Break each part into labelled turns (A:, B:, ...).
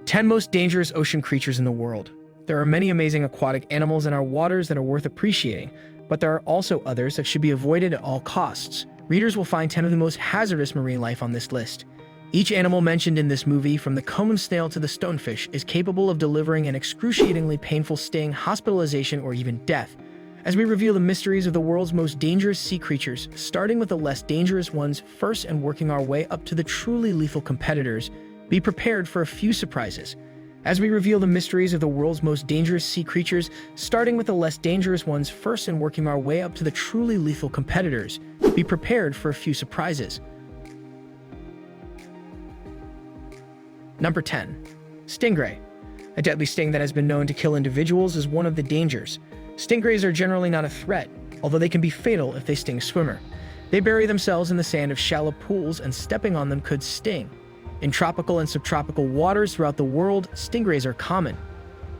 A: 10 most dangerous ocean creatures in the world. There are many amazing aquatic animals in our waters that are worth appreciating, but there are also others that should be avoided at all costs. Readers will find 10 of the most hazardous marine life on this list. Each animal mentioned in this movie, from the common snail to the stonefish, is capable of delivering an excruciatingly painful sting, hospitalization, or even death. As we reveal the mysteries of the world's most dangerous sea creatures, starting with the less dangerous ones first and working our way up to the truly lethal competitors, be prepared for a few surprises. As we reveal the mysteries of the world's most dangerous sea creatures, starting with the less dangerous ones first and working our way up to the truly lethal competitors, be prepared for a few surprises. Number 10. Stingray. A deadly sting that has been known to kill individuals is one of the dangers. Stingrays are generally not a threat, although they can be fatal if they sting a swimmer. They bury themselves in the sand of shallow pools, and stepping on them could sting. In tropical and subtropical waters throughout the world, stingrays are common.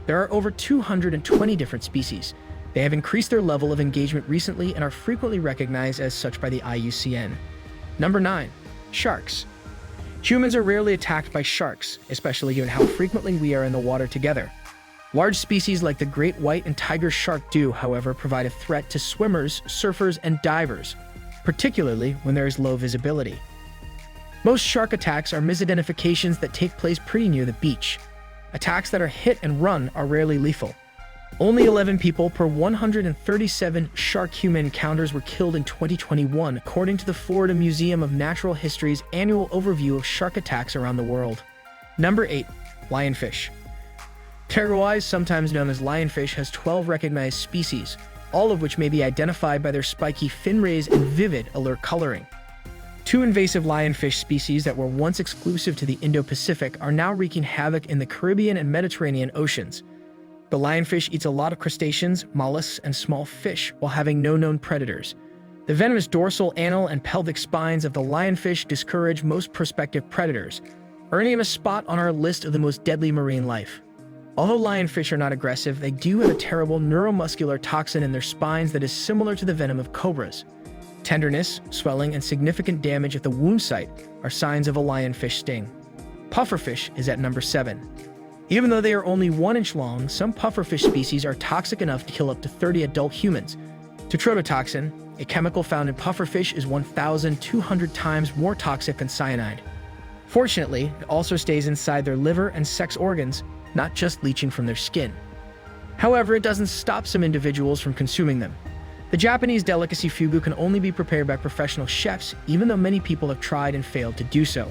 A: There are over 220 different species. They have increased their level of engagement recently and are frequently recognized as such by the IUCN. Number 9. Sharks. Humans are rarely attacked by sharks, especially given how frequently we are in the water together. Large species like the great white and tiger shark do, however, provide a threat to swimmers, surfers, and divers, particularly when there is low visibility. Most shark attacks are misidentifications that take place pretty near the beach. Attacks that are hit and run are rarely lethal. Only 11 people per 137 shark-human encounters were killed in 2021, according to the Florida Museum of Natural History's annual overview of shark attacks around the world. Number 8. Lionfish. Treacherous, sometimes known as lionfish, has 12 recognized species, all of which may be identified by their spiky fin rays and vivid, alert coloring. Two invasive lionfish species that were once exclusive to the Indo-Pacific are now wreaking havoc in the Caribbean and Mediterranean oceans. The lionfish eats a lot of crustaceans, mollusks, and small fish while having no known predators. The venomous dorsal, anal, and pelvic spines of the lionfish discourage most prospective predators, earning him a spot on our list of the most deadly marine life. Although lionfish are not aggressive, they do have a terrible neuromuscular toxin in their spines that is similar to the venom of cobras. Tenderness, swelling, and significant damage at the wound site are signs of a lionfish sting. Pufferfish is at number 7. Even though they are only 1 inch long, some pufferfish species are toxic enough to kill up to 30 adult humans. Tetrodotoxin, a chemical found in pufferfish, is 1,200 times more toxic than cyanide. Fortunately, it also stays inside their liver and sex organs, not just leaching from their skin. However, it doesn't stop some individuals from consuming them. The Japanese delicacy fugu can only be prepared by professional chefs, even though many people have tried and failed to do so.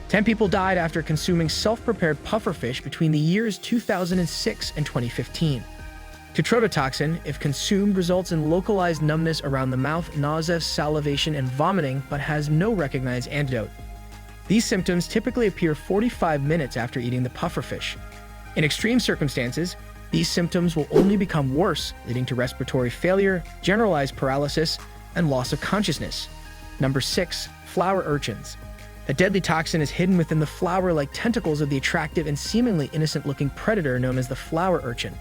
A: 10 people died after consuming self-prepared pufferfish between the years 2006 and 2015. Tetrodotoxin, if consumed, results in localized numbness around the mouth, nausea, salivation, and vomiting, but has no recognized antidote. These symptoms typically appear 45 minutes after eating the pufferfish. In extreme circumstances, these symptoms will only become worse, leading to respiratory failure, generalized paralysis, and loss of consciousness. Number 6. Flower urchins. A deadly toxin is hidden within the flower-like tentacles of the attractive and seemingly innocent-looking predator known as the flower urchin.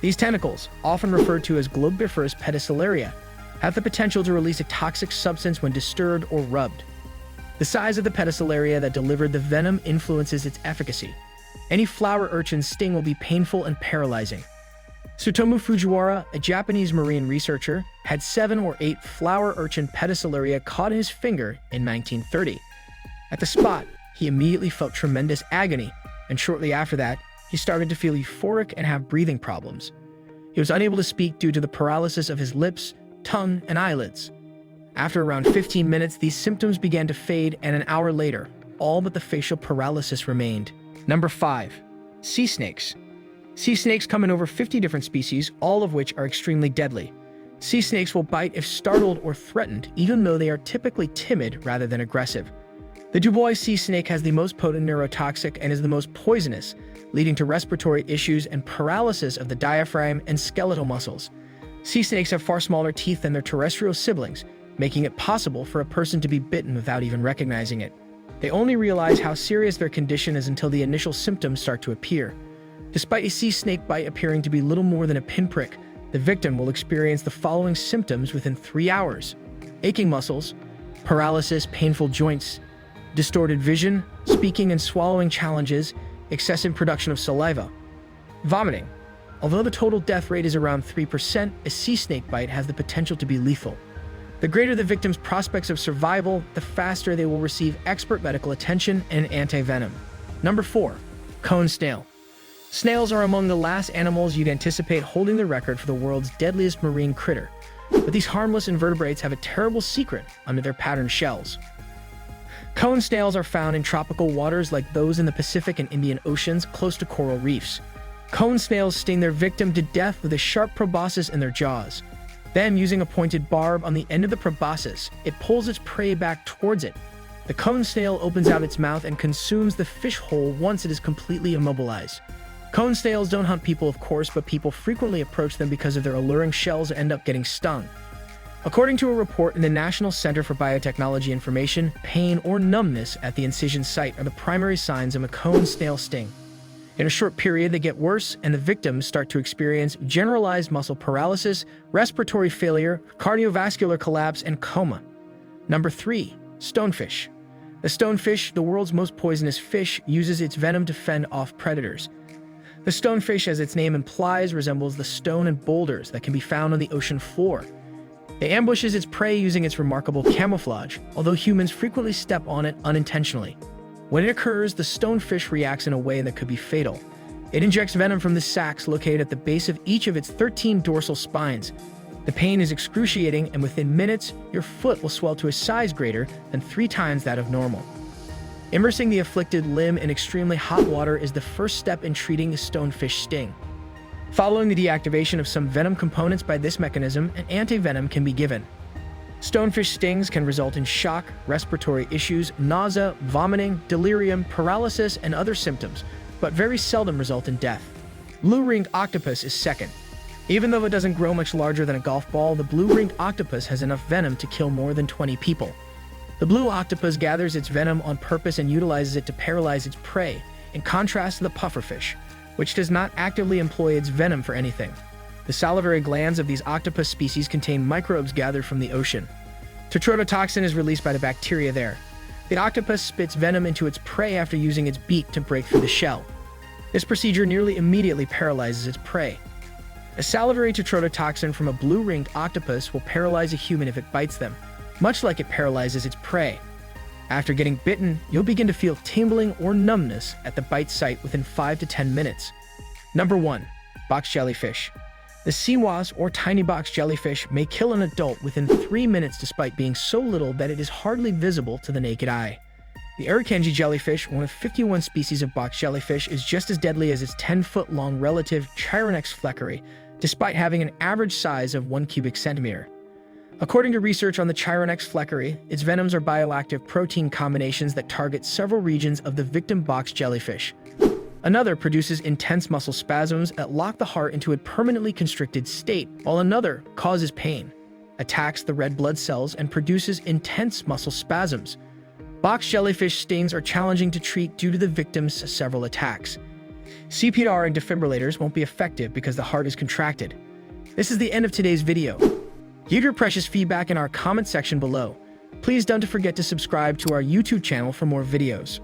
A: These tentacles, often referred to as globiferous pedicularia, have the potential to release a toxic substance when disturbed or rubbed. The size of the pedicularia that delivered the venom influences its efficacy. Any flower urchin's sting will be painful and paralyzing. Tsutomu Fujiwara, a Japanese marine researcher, had 7 or 8 flower urchin pedicularia caught in his finger in 1930. At the spot, he immediately felt tremendous agony, and shortly after that, he started to feel euphoric and have breathing problems. He was unable to speak due to the paralysis of his lips, tongue, and eyelids. After around 15 minutes, these symptoms began to fade, and an hour later, all but the facial paralysis remained. Number 5. Sea snakes. Sea snakes come in over 50 different species, all of which are extremely deadly. Sea snakes will bite if startled or threatened, even though they are typically timid rather than aggressive. The Dubois sea snake has the most potent neurotoxic and is the most poisonous, leading to respiratory issues and paralysis of the diaphragm and skeletal muscles. Sea snakes have far smaller teeth than their terrestrial siblings, making it possible for a person to be bitten without even recognizing it. They only realize how serious their condition is until the initial symptoms start to appear. Despite a sea snake bite appearing to be little more than a pinprick, the victim will experience the following symptoms within 3 hours: aching muscles, paralysis, painful joints, distorted vision, speaking and swallowing challenges, excessive production of saliva. Vomiting. Although the total death rate is around 3%, a sea snake bite has the potential to be lethal. The greater the victim's prospects of survival, the faster they will receive expert medical attention and anti-venom. Number 4. Cone snail. Snails are among the last animals you'd anticipate holding the record for the world's deadliest marine critter. But these harmless invertebrates have a terrible secret under their patterned shells. Cone snails are found in tropical waters like those in the Pacific and Indian Oceans close to coral reefs. Cone snails sting their victim to death with a sharp proboscis in their jaws. Then, using a pointed barb on the end of the proboscis, it pulls its prey back towards it. The cone snail opens out its mouth and consumes the fish whole once it is completely immobilized. Cone snails don't hunt people, of course, but people frequently approach them because of their alluring shells and end up getting stung. According to a report in the National Center for Biotechnology Information, pain or numbness at the incision site are the primary signs of a cone snail sting. In a short period, they get worse, and the victims start to experience generalized muscle paralysis, respiratory failure, cardiovascular collapse, and coma. Number 3. Stonefish. The stonefish, the world's most poisonous fish, uses its venom to fend off predators. The stonefish, as its name implies, resembles the stone and boulders that can be found on the ocean floor. It ambushes its prey using its remarkable camouflage, although humans frequently step on it unintentionally. When it occurs, the stonefish reacts in a way that could be fatal. It injects venom from the sacs located at the base of each of its 13 dorsal spines. The pain is excruciating, and within minutes, your foot will swell to a size greater than 3 times that of normal. Immersing the afflicted limb in extremely hot water is the first step in treating a stonefish sting. Following the deactivation of some venom components by this mechanism, an anti-venom can be given. Stonefish stings can result in shock, respiratory issues, nausea, vomiting, delirium, paralysis, and other symptoms, but very seldom result in death. Blue-ringed octopus is second. Even though it doesn't grow much larger than a golf ball, the blue-ringed octopus has enough venom to kill more than 20 people. The blue octopus gathers its venom on purpose and utilizes it to paralyze its prey, in contrast to the pufferfish, which does not actively employ its venom for anything. The salivary glands of these octopus species contain microbes gathered from the ocean. Tetrodotoxin is released by the bacteria there. The octopus spits venom into its prey after using its beak to break through the shell. This procedure nearly immediately paralyzes its prey. A salivary tetrodotoxin from a blue-ringed octopus will paralyze a human if it bites them, much like it paralyzes its prey. After getting bitten, you'll begin to feel tingling or numbness at the bite site within 5 to 10 minutes. Number 1. Box jellyfish. The sea wasp, or tiny box jellyfish, may kill an adult within 3 minutes despite being so little that it is hardly visible to the naked eye. The urchins jellyfish, one of 51 species of box jellyfish, is just as deadly as its 10-foot-long relative Chironex fleckeri, despite having an average size of 1 cubic centimeter. According to research on the Chironex fleckeri, its venoms are bioactive protein combinations that target several regions of the victim box jellyfish. Another produces intense muscle spasms that lock the heart into a permanently constricted state, while another causes pain, attacks the red blood cells, and produces intense muscle spasms. Box jellyfish stings are challenging to treat due to the victim's several attacks. CPR and defibrillators won't be effective because the heart is contracted. This is the end of today's video. Leave your precious feedback in our comment section below. Please don't forget to subscribe to our YouTube channel for more videos.